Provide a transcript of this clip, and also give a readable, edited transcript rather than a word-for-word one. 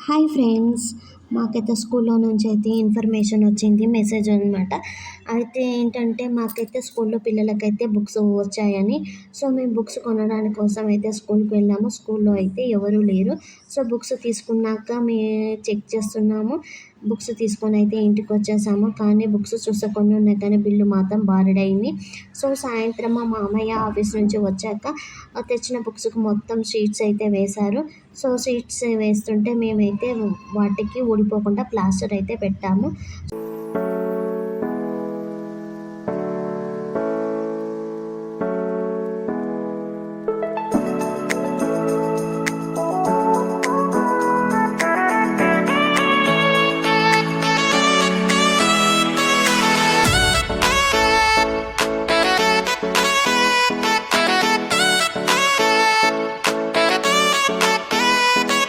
Hi friends. మాకైతే స్కూల్లో నుంచి అయితే ఇన్ఫర్మేషన్ వచ్చింది, మెసేజ్ అనమాట. అయితే ఏంటంటే మాకైతే స్కూల్లో పిల్లలకైతే బుక్స్ వచ్చాయని. సో మేము బుక్స్ కొనడానికి కోసం అయితే స్కూల్కి వెళ్ళాము. స్కూల్లో అయితే ఎవరు లేరు. సో బుక్స్ తీసుకున్నాక చెక్ చేస్తున్నాము. బుక్స్ తీసుకొని అయితే ఇంటికి వచ్చేసాము. కానీ బుక్స్ చూస్తే కొన్ని ఉన్నాయి, కానీ బిల్లు మాత్రం బారెడయింది. సో సాయంత్రం మా మామయ్య ఆఫీస్ నుంచి వచ్చాక తెచ్చిన బుక్స్కి మొత్తం షీట్స్ అయితే వేశారు. సో షీట్స్ వేస్తుంటే మేమైతే వాటికి ఊడిపోకుండా ప్లాస్టర్ అయితే పెట్టాము.